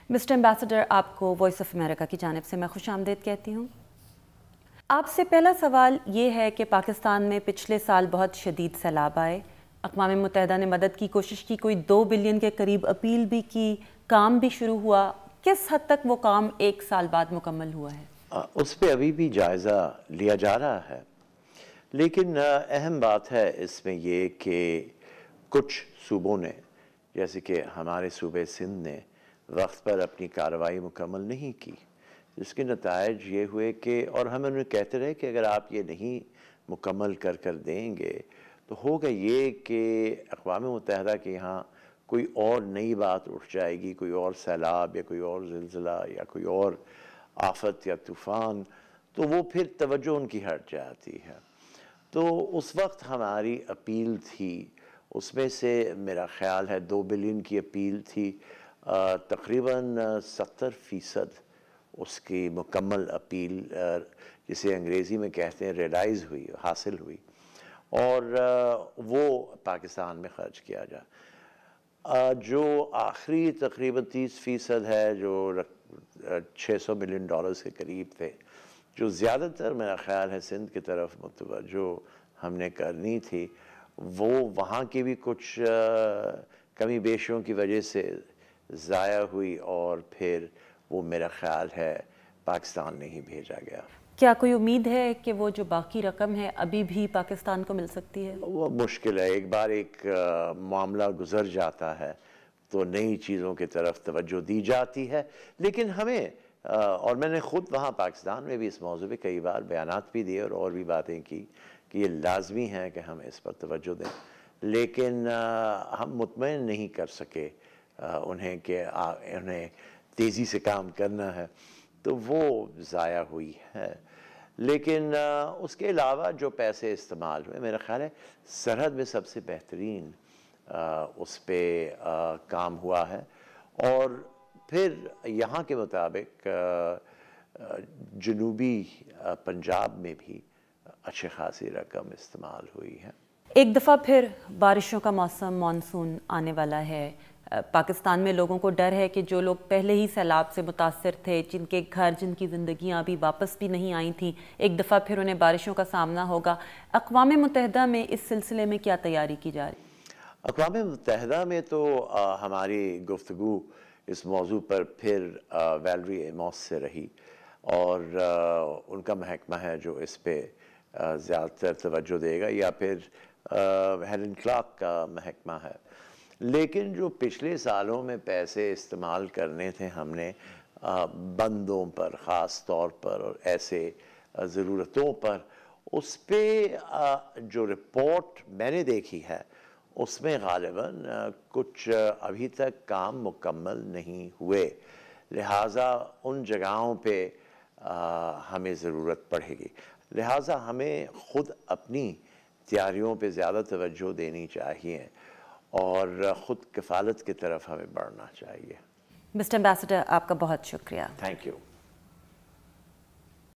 Mister ambassador, آپ کو voice of America کی جانب سے میں خوش آمدید کہتی ہوں۔ آپ سے پہلا سوال یہ ہے کہ پاکستان میں پچھلے سال بہت شدید سیلاب آئے، اقوام متحدہ نے مدد کی کوشش کی، کوئی 2 بلین کے قریب اپیل بھی کی، کام بھی شروع ہوا، کس حد تک وہ کام 1 سال بعد مکمل ہوا ہے؟ اس پہ ابھی بھی جائزہ لیا جا رہا ہے، لیکن اہم بات ہے اس میں یہ کہ کچھ صوبوں نے، جیسے کہ ہمارے صوبے سندھ نے وقت پر اپنی کارروائی مکمل نہیں کی، جس کے نتائج یہ ہوئے کہ، اور ہم انہیں کہتے رہے کہ اگر آپ یہ نہیں مکمل کر دیں گے تو ہوگا یہ کہ اقوام متحدہ کے یہاں کوئی اور نئی بات اٹھ جائے گی، کوئی اور سیلاب یا کوئی اور زلزلہ یا کوئی اور آفت یا طوفان، تو وہ پھر توجہ ان کی ہٹ جاتی ہے۔ تو اس وقت ہماری اپیل تھی، اس میں سے میرا خیال ہے 2 بلین کی اپیل تھی، تقریباً 70% اس کی مکمل اپیل، جسے انگریزی میں کہتے ہیں ریلائز ہوئی، حاصل ہوئی، اور وہ پاکستان میں خرچ کیا جائے۔ جو آخری تقریباً 30% ہے، جو $600 ملین کے قریب تھے، جو زیادہ تر میرا خیال ہے سندھ کی طرف متوجہ ہم نے کرنی تھی، وہ وہاں کی بھی کچھ کمی بیشیوں کی وجہ سے ضائع ہوئی، اور پھر وہ میرا خیال ہے پاکستان نہیں ہی بھیجا گیا۔ کیا کوئی امید ہے کہ وہ جو باقی رقم ہے ابھی بھی پاکستان کو مل سکتی ہے؟ وہ مشکل ہے، ایک بار ایک معاملہ گزر جاتا ہے تو نئی چیزوں کی طرف توجہ دی جاتی ہے، لیکن ہمیں، اور میں نے خود وہاں پاکستان میں بھی اس موضوع پہ کئی بار بیانات بھی دیے اور بھی باتیں کی کہ یہ لازمی ہے کہ ہم اس پر توجہ دیں، لیکن ہم مطمئن نہیں کر سکے انہیں کہ انہیں تیزی سے کام کرنا ہے، تو وہ ضائع ہوئی ہے۔ لیکن اس کے علاوہ جو پیسے استعمال ہوئے، میرا خیال ہے سرحد میں سب سے بہترین اس پہ کام ہوا ہے، اور پھر یہاں کے مطابق جنوبی پنجاب میں بھی اچھے خاصی رقم استعمال ہوئی ہے۔ ایک دفعہ پھر بارشوں کا موسم، مانسون آنے والا ہے، پاکستان میں لوگوں کو ڈر ہے کہ جو لوگ پہلے ہی سیلاب سے متاثر تھے، جن کے گھر، جن کی زندگیاں ابھی واپس بھی نہیں آئی تھیں، ایک دفعہ پھر انہیں بارشوں کا سامنا ہوگا۔ اقوام متحدہ میں اس سلسلے میں کیا تیاری کی جا رہی ہے؟ اقوام متحدہ میں تو ہماری گفتگو اس موضوع پر پھر ویلری ایموس سے رہی، اور ان کا محکمہ ہے جو اس پہ زیادہ تر توجہ دے گا، یا پھر ہیلن کلارک کا محکمہ ہے۔ لیکن جو پچھلے سالوں میں پیسے استعمال کرنے تھے ہم نے بندوں پر خاص طور پر اور ایسے ضرورتوں پر، اس پہ جو رپورٹ میں نے دیکھی ہے اس میں غالباً کچھ ابھی تک کام مکمل نہیں ہوئے، لہٰذا ان جگہوں پہ ہمیں ضرورت پڑے گی، لہٰذا ہمیں خود اپنی تیاریوں پہ زیادہ توجہ دینی چاہیے اور خود کفالت کی طرف ہمیں بڑھنا چاہیے۔ مسٹر ایمبیسڈر، آپ کا بہت شکریہ۔ Thank you.